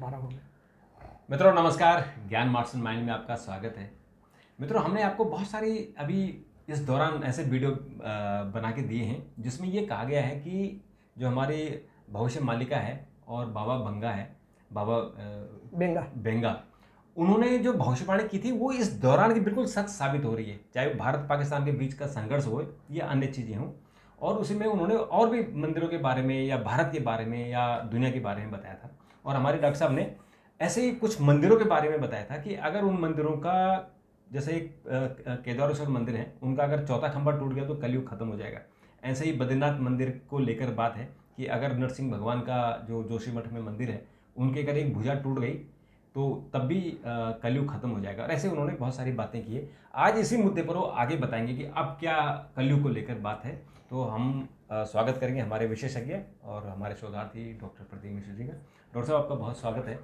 12 हो गए। मित्रों नमस्कार, ज्ञान मार्ट्स एंड माइंड में आपका स्वागत है। मित्रों, हमने आपको बहुत सारी अभी इस दौरान ऐसे वीडियो बना के दिए हैं जिसमें ये कहा गया है कि जो हमारे भविष्य मालिका है और बाबा भंगा है, बाबा बेंगा, उन्होंने जो भविष्यवाणी की थी वो इस दौरान की बिल्कुल सच साबित हो रही है। चाहे वो भारत पाकिस्तान के बीच का संघर्ष हो या अन्य चीज़ें हों, और उसी में उन्होंने और भी मंदिरों के बारे में या भारत के बारे में या दुनिया के बारे में बताया था। और हमारे डॉक्टर साहब ने ऐसे ही कुछ मंदिरों के बारे में बताया था कि अगर उन मंदिरों का, जैसे एक केदारेश्वर मंदिर है, उनका अगर चौथा खंभा टूट गया तो कलयुग खत्म हो जाएगा। ऐसे ही बद्रीनाथ मंदिर को लेकर बात है कि अगर नरसिंह भगवान का जो जोशीमठ में मंदिर है, उनके अगर एक भुजा टूट गई तो तब भी कलयुग खत्म हो जाएगा। और ऐसे उन्होंने बहुत सारी बातें की है। आज इसी मुद्दे पर वो आगे बताएंगे कि अब क्या कलयुग को लेकर बात है। तो हम स्वागत करेंगे हमारे विशेषज्ञ और हमारे शोधार्थी डॉक्टर प्रदीप मिश्र जी का। डॉक्टर साहब, आपका बहुत स्वागत है।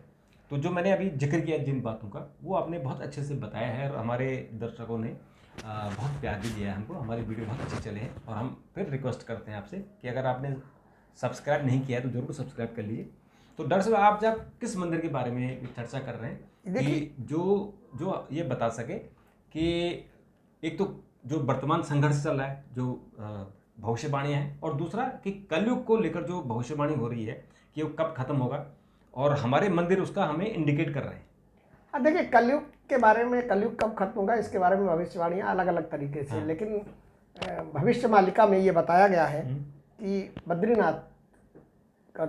तो जो मैंने अभी जिक्र किया जिन बातों का, वो आपने बहुत अच्छे से बताया है और हमारे दर्शकों ने बहुत प्यार भी दिया है हमको। हमारे वीडियो बहुत अच्छे चले हैं और हम फिर रिक्वेस्ट करते हैं आपसे कि अगर आपने सब्सक्राइब नहीं किया है तो जरूर सब्सक्राइब कर लीजिए। तो डॉक्टर साहब, आप जब किस मंदिर के बारे में चर्चा कर रहे हैं कि जो ये बता सके कि एक तो जो वर्तमान संघर्ष चल रहा है, जो भविष्यवाणियाँ हैं, और दूसरा कि कलयुग को लेकर जो भविष्यवाणी हो रही है कि वो कब खत्म होगा, और हमारे मंदिर उसका हमें इंडिकेट कर रहे हैं। हाँ, देखिए, कलयुग के बारे में, कलयुग कब खत्म होगा इसके बारे में भविष्यवाणियाँ अलग अलग तरीके से, लेकिन भविष्य मालिका में ये बताया गया है कि बद्रीनाथ का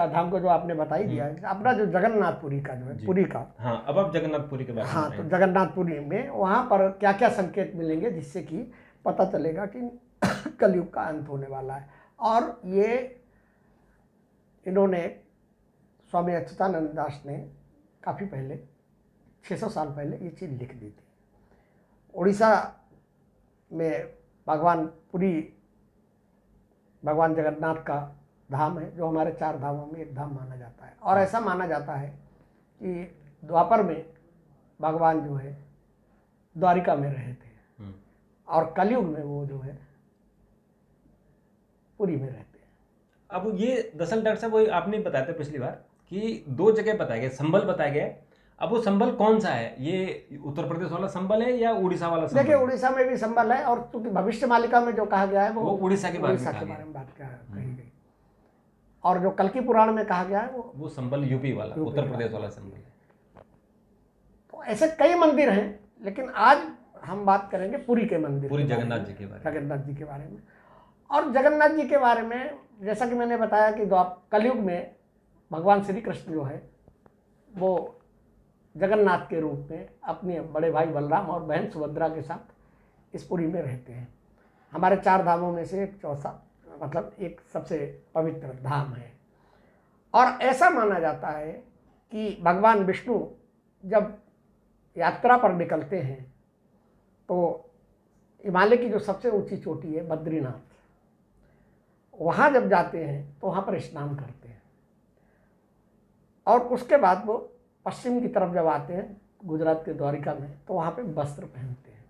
धाम को जो आपने बता ही दिया है, अपना जो जगन्नाथपुरी का जो है, पुरी का, हाँ, अब आप जगन्नाथपुरी के बारे में हाँ, तो जगन्नाथपुरी में वहाँ पर क्या क्या संकेत मिलेंगे जिससे कि पता चलेगा कि कलयुग का अंत होने वाला है। और ये इन्होंने, स्वामी अच्युतानंद दास ने काफ़ी पहले, 600 साल पहले ये चीज़ लिख दी थी। उड़ीसा में भगवान जगन्नाथ का धाम है, जो हमारे 4 धामों में एक धाम माना जाता है। और ऐसा माना जाता है कि द्वापर में भगवान जो है द्वारिका में रहे थे और कलयुग में वो जो है पुरी में रहते हैं। अब ये दरअसल डॉक्टर साहब, वो आपने बताया था पिछली बार कि 2 जगह बताया गया, संबल बताया गया। अब वो संबल कौन सा है? ये उत्तर प्रदेश वाला संबल है या उड़ीसा वाला संबल? देखिए, उड़ीसा में भी संबल है, और चूंकि भविष्य मालिका में जो कहा गया है वो उड़ीसा के बारे में बात कही गई। और जो कल्कि पुराण में कहा गया है वो संबल यूपी वाला, उत्तर प्रदेश वाला संबल है। तो ऐसे कई मंदिर हैं, लेकिन आज हम बात करेंगे पुरी के मंदिर, पुरी जगन्नाथ जी के बारे में। और जगन्नाथ जी के बारे में जैसा कि मैंने बताया कि कलयुग में भगवान श्री कृष्ण जो है वो जगन्नाथ के रूप में अपने बड़े भाई बलराम और बहन सुभद्रा के साथ इस पुरी में रहते हैं। हमारे 4 धामों में से एक चौथा, मतलब एक सबसे पवित्र धाम है। और ऐसा माना जाता है कि भगवान विष्णु जब यात्रा पर निकलते हैं तो हिमालय की जो सबसे ऊंची चोटी है बद्रीनाथ, वहाँ जब जाते हैं तो वहाँ पर स्नान करते हैं, और उसके बाद वो पश्चिम की तरफ जब आते हैं गुजरात के द्वारिका में तो वहाँ पे वस्त्र पहनते हैं।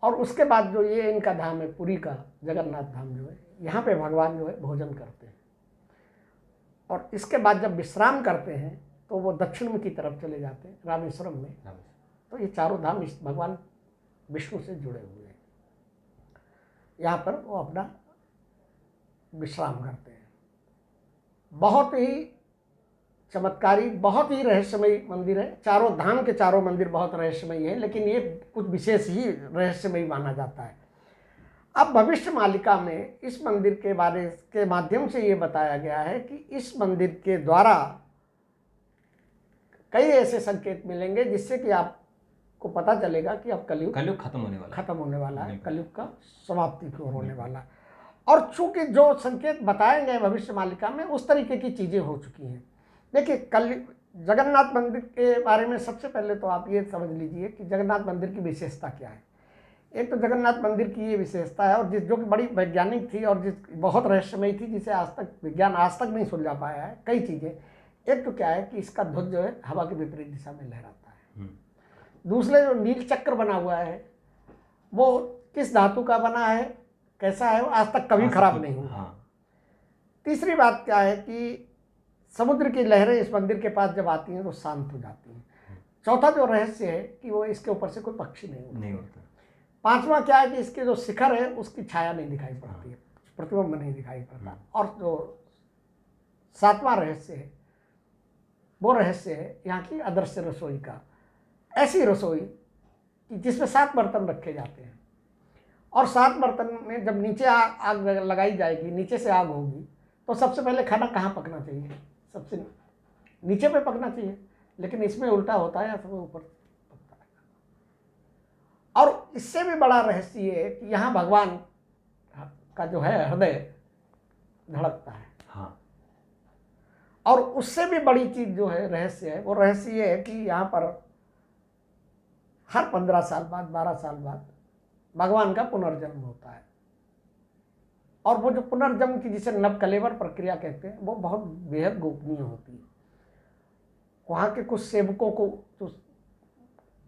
और उसके बाद जो ये इनका धाम है पुरी का जगन्नाथ धाम जो है, यहाँ पे भगवान जो है भोजन करते हैं, और इसके बाद जब विश्राम करते हैं तो वो दक्षिण की तरफ चले जाते हैं रामेश्वरम में। तो ये 4 धाम इस भगवान विष्णु से जुड़े हुए हैं। यहाँ पर वो अपना विश्राम करते हैं। बहुत ही चमत्कारी, बहुत ही रहस्यमयी मंदिर है। 4 धाम के 4 मंदिर बहुत रहस्यमयी है, लेकिन ये कुछ विशेष ही रहस्यमयी माना जाता है। अब भविष्य मालिका में इस मंदिर के बारे के माध्यम से ये बताया गया है कि इस मंदिर के द्वारा कई ऐसे संकेत मिलेंगे जिससे कि आपको पता चलेगा कि अब कलयुग खत्म होने वाला है, कलयुग का समाप्ति की ओर होने वाला है। और चूंकि जो संकेत बताए गए भविष्य मालिका में उस तरीके की चीज़ें हो चुकी हैं। देखिए, जगन्नाथ मंदिर के बारे में सबसे पहले तो आप ये समझ लीजिए कि जगन्नाथ मंदिर की विशेषता क्या है। एक तो जगन्नाथ मंदिर की ये विशेषता है, और जो कि बड़ी वैज्ञानिक थी और बहुत रहस्यमयी थी, जिसे आज तक विज्ञान नहीं सुलझा पाया है कई चीज़ें। एक तो क्या है कि इसका ध्वज जो है हवा के विपरीत दिशा में लहराता है। दूसरे जो नील चक्र बना हुआ है वो किस धातु का बना है, कैसा है, वो आज तक कभी खराब नहीं हुआ। तीसरी बात क्या है कि समुद्र की लहरें इस मंदिर के पास जब आती हैं तो शांत हो जाती हैं। चौथा जो रहस्य है कि वो इसके ऊपर से कोई पक्षी नहीं उड़ता। पांचवा क्या है कि इसके जो शिखर है उसकी छाया नहीं दिखाई पड़ती है, प्रतिबिंब नहीं दिखाई पड़ता। और जो सातवां रहस्य है वो रहस्य है यहाँ की अदृश्य रसोई का। ऐसी रसोई कि जिसमें 7 बर्तन रखे जाते हैं और 7 बर्तन में जब नीचे आग लगाई जाएगी, नीचे से आग होगी, तो सबसे पहले खाना कहाँ पकना चाहिए? सबसे नीचे पे पकना चाहिए, लेकिन इसमें उल्टा होता है, सबसे ऊपर पकता है। और इससे भी बड़ा रहस्य ये है कि यहाँ भगवान का जो है हृदय धड़कता है। हाँ। और उससे भी बड़ी चीज जो है रहस्य है, वो रहस्य ये है कि यहाँ पर हर 15 साल बाद, 12 साल बाद भगवान का पुनर्जन्म होता है। और वो जो पुनर्जन्म की जिसे नवकलेवर प्रक्रिया कहते हैं, वो बहुत बेहद गोपनीय होती है। वहाँ के कुछ सेवकों को, जो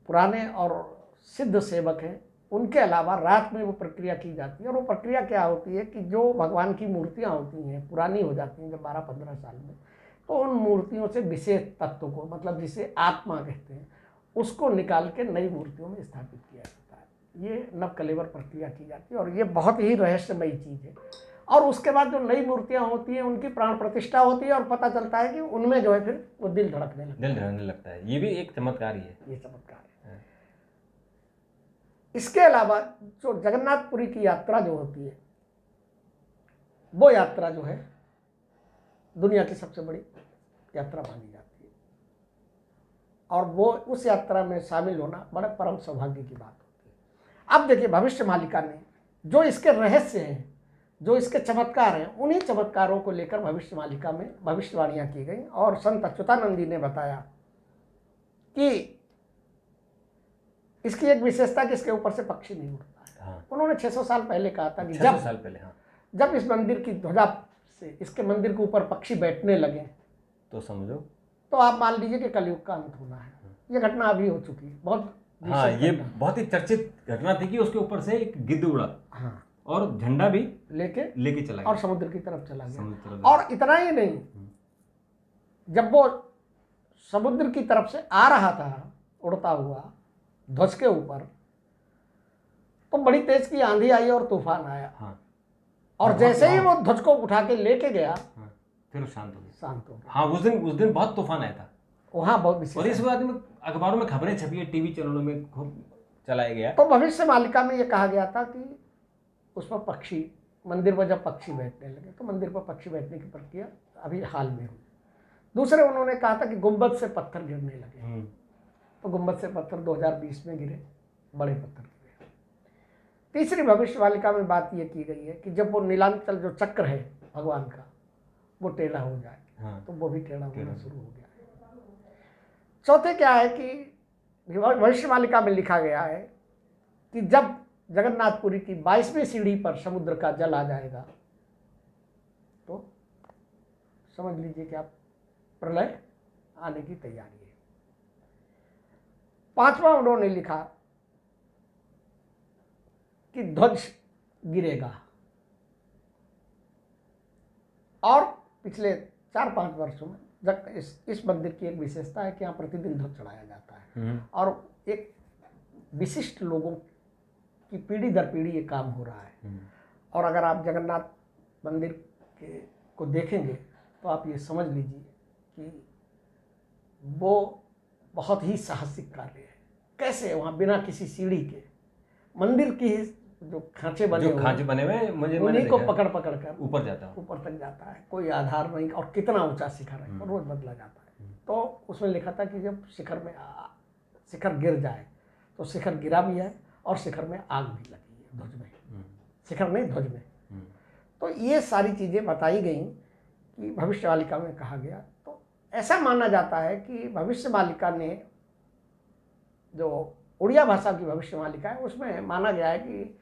पुराने और सिद्ध सेवक हैं, उनके अलावा रात में वो प्रक्रिया की जाती है। और वो प्रक्रिया क्या होती है कि जो भगवान की मूर्तियाँ होती हैं, पुरानी हो जाती हैं जब 12-15 साल में, तो उन मूर्तियों से विशेष तत्व को, मतलब जिसे आत्मा कहते हैं, उसको निकाल के नई मूर्तियों में स्थापित किया जाता है। ये नवकलेवर प्रक्रिया की जाती है और ये बहुत ही रहस्यमयी चीज़ है। और उसके बाद जो नई मूर्तियाँ होती हैं उनकी प्राण प्रतिष्ठा होती है और पता चलता है कि उनमें जो है फिर वो दिल धड़कने लगता है। ये भी एक चमत्कार ही है। ये चमत्कार है। इसके अलावा जो जगन्नाथपुरी की यात्रा जो होती है, वो यात्रा जो है दुनिया की सबसे बड़ी यात्रा मानी जाती है। और वो उस यात्रा में शामिल होना बड़े परम सौभाग्य की बात होती है। अब देखिए, भविष्य मालिका ने जो इसके रहस्य हैं, जो इसके चमत्कार हैं, उन्हीं चमत्कारों को लेकर भविष्य मालिका में भविष्यवाणियां की गई। और संत अच्युतानंद जी ने बताया कि इसकी एक विशेषता कि इसके ऊपर से पक्षी नहीं उड़ता है। हाँ। उन्होंने 600 साल पहले कहा था कि 600 साल पहले, हाँ, जब इस मंदिर की ध्वजा से इसके मंदिर के ऊपर पक्षी बैठने लगे तो समझो, तो आप मान लीजिए कि कलयुग का अंत होना है। ये घटना अभी हो चुकी है, बहुत हाँ, ये बहुत ही चर्चित घटना थी कि उसके ऊपर से एक गिद्ध उड़ा, हाँ, और झंडा भी लेके चला और गया, समुद्र की तरफ चला गया। समुद्र। और इतना ही नहीं, जब वो समुद्र की तरफ से आ रहा था उड़ता हुआ ध्वज के ऊपर, तो बड़ी तेज की आंधी आई और तूफान आया। हाँ। और जैसे ही वो ध्वज को उठा के लेके गया, हाँ, फिर शांत हो गया। हाँ, उस दिन बहुत तूफान आया था वहाँ बहुत विशेष। और इस बात में अखबारों में खबरें छपी है, टीवी चैनलों में खूब चलाया गया। तो भविष्य मालिका में ये कहा गया था कि उस पर पक्षी, मंदिर पर जब पक्षी बैठने लगे, तो मंदिर पर पक्षी बैठने की प्रक्रिया अभी हाल में हुई। दूसरे उन्होंने कहा था कि गुंबद से पत्थर गिरने लगे, तो गुंबद से पत्थर 2020 में गिरे, बड़े पत्थर गिरे। तीसरी भविष्यवालिका में बात ये की गई है कि जब वो नीलांचल जो चक्र है भगवान का, वो टेढ़ा हो जाए, हाँ, तो वो भी टेढ़ा होना शुरू हो गया है। चौथे क्या है कि भविष्यवालिका में लिखा गया है कि जब जगन्नाथपुरी की 22वीं सीढ़ी पर समुद्र का जल आ जाएगा, तो समझ लीजिए कि आप प्रलय आने की तैयारी है। 5वां उन्होंने लिखा कि ध्वज गिरेगा। और पिछले 4-5 वर्षों में इस मंदिर की एक विशेषता है कि यहाँ प्रतिदिन ध्वज चढ़ाया जाता है और एक विशिष्ट लोगों की पीढ़ी दर पीढ़ी ये काम हो रहा है। और अगर आप जगन्नाथ मंदिर को देखेंगे तो आप ये समझ लीजिए कि वो बहुत ही साहसिक कार्य है। कैसे वहाँ बिना किसी सीढ़ी के मंदिर की जो खांचे बने हुए मुझे उन्हीं को पकड़ कर ऊपर तक जाता है, कोई आधार नहीं। और कितना ऊंचा शिखर है, रोज बदला जाता है। तो उसमें लिखा था कि जब शिखर गिर जाए, तो शिखर गिरा भी है और शिखर में आग भी लगी है, ध्वज में, शिखर नहीं ध्वज में। तो ये सारी चीज़ें बताई गई कि भविष्यवालिका में कहा गया। तो ऐसा माना जाता है कि भविष्यवालिका ने, जो उड़िया भाषा की भविष्यवालिका है, उसमें माना गया है कि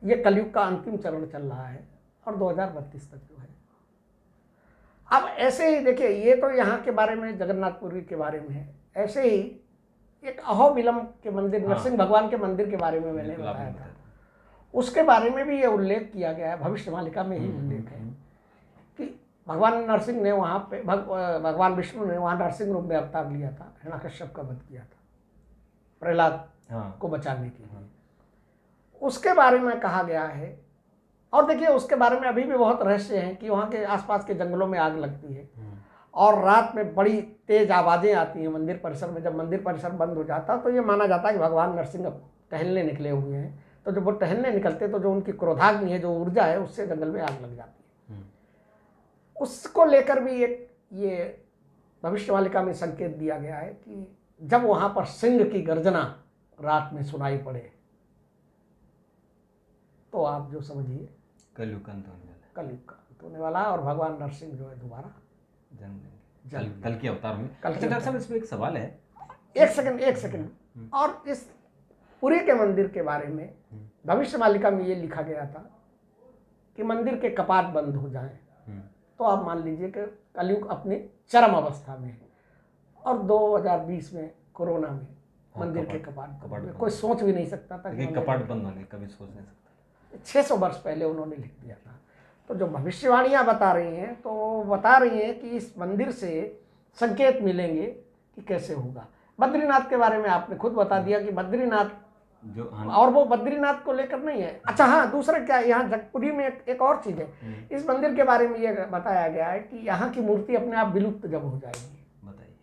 ये कलयुग का अंतिम चरण चल रहा है और 2032 तक जो है। अब ऐसे ही देखिए, ये तो यहाँ के बारे में, जगन्नाथपुरी के बारे में है। ऐसे ही एक अहोबिलम के मंदिर, नरसिंह भगवान के मंदिर के बारे में मैंने बताया था, उसके बारे में भी ये उल्लेख किया गया है, भविष्यवालिका में ही उल्लेख है कि भगवान नरसिंह ने वहाँ पे भगवान विष्णु ने वहाँ नरसिंह रूप में अवतार लिया था, हिरण्यकश्यप का वध किया था प्रहलाद को बचाने के लिए। उसके बारे में कहा गया है। और देखिए उसके बारे में अभी भी बहुत रहस्य हैं कि वहाँ के आसपास के जंगलों में आग लगती है और रात में बड़ी तेज आवाज़ें आती हैं मंदिर परिसर में। जब मंदिर परिसर बंद हो जाता तो ये माना जाता है कि भगवान नरसिंह टहलने निकले हुए हैं। तो जब वो टहलने निकलते तो जो उनकी क्रोधाग्नि है, जो ऊर्जा है, उससे जंगल में आग लग जाती है। उसको लेकर भी एक ये भविष्यवाणिका में संकेत दिया गया है कि जब वहाँ पर सिंह की गर्जना रात में सुनाई पड़े तो आप जो समझिए कलयुग का अंत होने वाला है। कलयुग का अंत होने वाला है और भगवान नरसिंह जो है दोबारा जन्म लेंगे कल के अवतार में। कल के अच्छा डॉक्टर साहब, इसमें एक सवाल है। एक सेकंड और इस पुरी के मंदिर के बारे में भविष्यवाणिका में ये लिखा गया था कि मंदिर के कपाट बंद हो जाएं तो आप मान लीजिए कि कलयुग अपनी चरम अवस्था में है। और 2020 में कोरोना में मंदिर के कपाट कोई सोच भी नहीं सकता था कि कपाट बंद होने, कभी सोच नहीं सकता। 600 वर्ष पहले उन्होंने लिख दिया था। तो जो भविष्यवाणियाँ बता रही हैं तो बता रही हैं कि इस मंदिर से संकेत मिलेंगे कि कैसे होगा। बद्रीनाथ के बारे में आपने खुद बता दिया कि बद्रीनाथ जो और वो बद्रीनाथ को लेकर नहीं है। अच्छा हाँ, दूसरा क्या, यहाँ जगपुरी में एक और चीज़ है। इस मंदिर के बारे में ये बताया गया है कि यहाँ की मूर्ति अपने आप विलुप्त जब हो जाएगी, बताइए,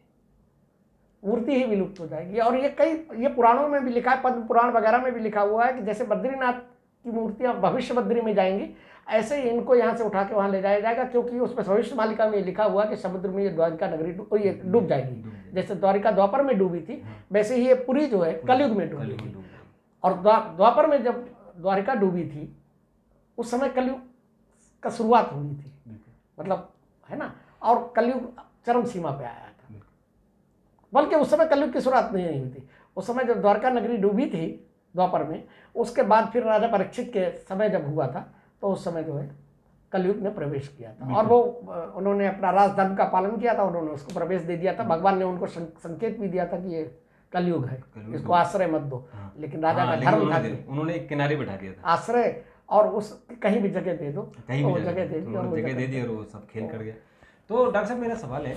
मूर्ति ही विलुप्त हो जाएगी। और ये पुराणों में भी लिखा है, पद्म पुराण वगैरह में भी लिखा हुआ है कि जैसे बद्रीनाथ की मूर्तियाँ भविष्य बद्री में जाएंगी, ऐसे ही इनको यहाँ से उठा के वहाँ ले जाया जाएगा। क्योंकि उसमें भविष्यवाणिका में लिखा हुआ है कि समुद्र में ये द्वारिका नगरी डूब जाएगी। जैसे द्वारिका द्वापर में डूबी थी, वैसे ही ये पुरी जो है कलयुग में डूबी। और द्वापर में जब द्वारिका डूबी थी उस समय कलयुग का शुरुआत हुई थी, मतलब है ना। और कलयुग चरम सीमा पे आया था, बल्कि उस समय कलयुग की शुरुआत नहीं हुई थी। उस समय जब द्वारका नगरी डूबी थी द्वापर में, उसके बाद फिर राजा परीक्षित के समय जब हुआ था तो उस समय जो है कलयुग ने प्रवेश किया था। और वो उन्होंने अपना राजधर्म का पालन किया था, उन्होंने उसको प्रवेश दे दिया था। भगवान ने उनको संकेत भी दिया था कि ये कलयुग है, इसको आश्रय मत दो। लेकिन राजा का धर्म था, उन्होंने एक किनारे बैठा दिया था आश्रय, और उस कहीं भी जगह दे दो, कहीं भी जगह दे दी और जगह दे दी और वो सब खेल कर गया। तो डॉक्टर साहब, मेरा सवाल है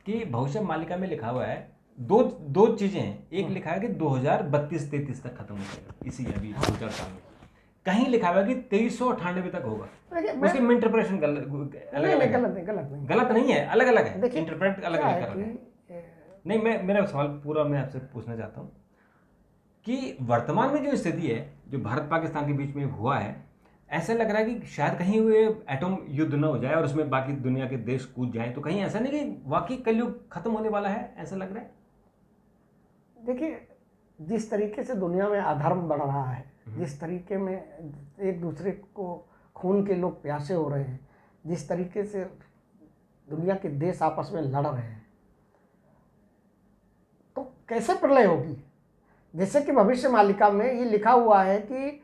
कि भविष्यवाणिका में लिखा हुआ है दो चीजें हैं। एक लिखा है कि 2032-33 तक खत्म हो जाएगा, इसी अभी 2000 साल में। कहीं लिखा हुआ है कि 2398 तक होगा। उसके में इंटरप्रेशन गलत नहीं है, अलग अलग है, इंटरप्रेट अलग अलग कर रहे हैं। नहीं, मेरा सवाल पूरा मैं आपसे पूछना चाहता हूँ कि वर्तमान में जो स्थिति है, जो भारत पाकिस्तान के बीच में हुआ है, ऐसा लग रहा है कि शायद कहीं हुए एटम युद्ध न हो जाए और उसमें बाकी दुनिया के देश कूद जाएं, तो कहीं ऐसा नहीं कि वाकई कलयुग खत्म होने वाला है, ऐसा लग रहा है? देखिए, जिस तरीके से दुनिया में अधर्म बढ़ रहा है, जिस तरीके में एक दूसरे को खून के लोग प्यासे हो रहे हैं, जिस तरीके से दुनिया के देश आपस में लड़ रहे हैं, तो कैसे प्रलय होगी। जैसे कि भविष्यवाणिका में ये लिखा हुआ है कि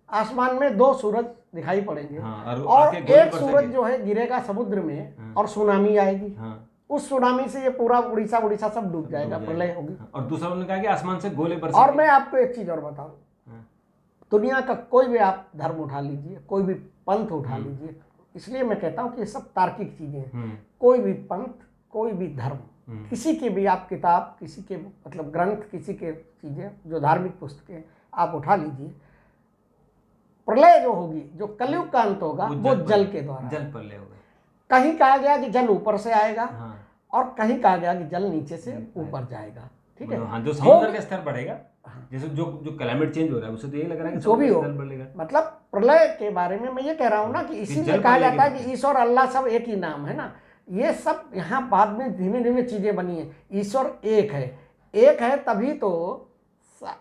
आसमान में 2 सूरज दिखाई पड़ेंगे, और एक सूरज जो है गिरेगा समुद्र में और सुनामी आएगी। उस सुनामी से ये पूरा उड़ीसा सब डूब जाएगा, प्रलय होगी। और दूसरा उन्होंने कहा कि आसमान से गोले बरसेंगे। और मैं आपको एक चीज और बताऊं, दुनिया का कोई भी आप धर्म उठा लीजिए, कोई भी पंथ उठा लीजिए, इसलिए मैं कहता हूं कि ये सब तार्किक चीजें हैं। कोई भी पंथ, कोई भी धर्म, किसी की भी आप किताब, किसी के मतलब ग्रंथ, किसी के चीजें जो धार्मिक पुस्तकें आप उठा लीजिए, प्रलय जो होगी, जो कलयुग का अंत होगा, वो जल के द्वारा, जल प्रलय होगा। कहीं कहा गया कि जल ऊपर से आएगा, और कहीं कहा गया कि जल नीचे से ऊपर जाएगा। ठीक है, हाँ, जो समुद्र का स्तर बढ़ेगा, जैसे जो क्लाइमेट चेंज हो रहा है, उससे तो यही लग रहा है कि जो भी हो, बढ़ेगा। मतलब प्रलय के बारे में मैं ये कह रहा हूँ ना कि इसीलिए कहा जाता है कि ईश्वर अल्लाह सब एक ही नाम है ना। ये सब यहाँ बाद में धीमे धीमे चीजें बनी है। ईश्वर एक है तभी तो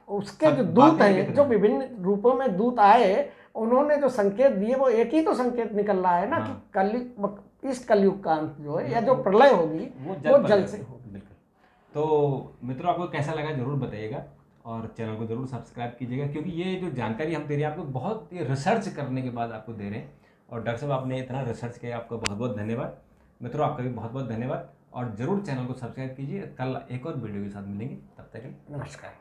उसके जो दूत हैं, जो विभिन्न रूपों में दूत आए, उन्होंने जो संकेत दिए वो एक ही तो संकेत निकल रहा है ना कि इस कलयुग का अंत जो है या जो प्रलय होगी वो जल से होगी। बिल्कुल। तो मित्रों, आपको कैसा लगा जरूर बताइएगा और चैनल को जरूर सब्सक्राइब कीजिएगा, क्योंकि ये जो जानकारी हम दे रहे हैं आपको बहुत रिसर्च करने के बाद आपको दे रहे हैं। और डॉक्टर साहब, आपने इतना रिसर्च किया, आपका बहुत बहुत धन्यवाद। मित्रों, आपका भी बहुत बहुत धन्यवाद, और जरूर चैनल को सब्सक्राइब कीजिए। कल एक और वीडियो के साथ मिलेंगे, तब तक नमस्कार।